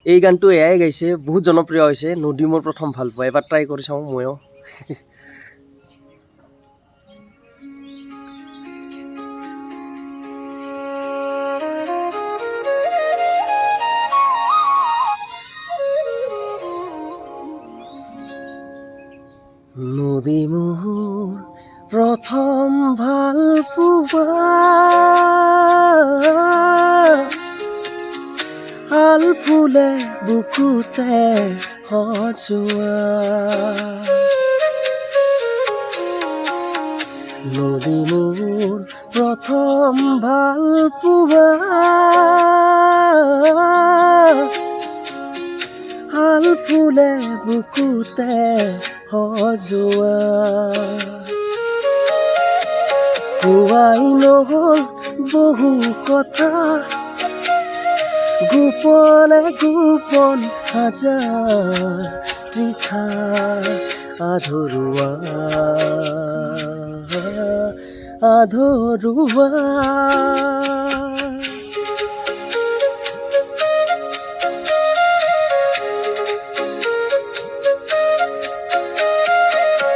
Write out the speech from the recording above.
এই গানটো এয়াই গাইছে, বহুত জনপ্ৰিয় হৈছে, নদী মোৰ প্ৰথম ভাল পোৱা। এবাৰ ট্ৰাই কৰি চাওঁ ময়ো। নদী মোৰ প্ৰথম ভাল পোৱা, আল ফুলে বুকুতে সজোৱা। নদী মোৰ প্ৰথম ভাল পোৱা, আল ফুলে বুকুতে সজোৱা। কোৱাই নহ'ল বহু কথা, গোপনে গোপন হাজাৰ তৃষা আধৰুৱা, আধৰুৱা।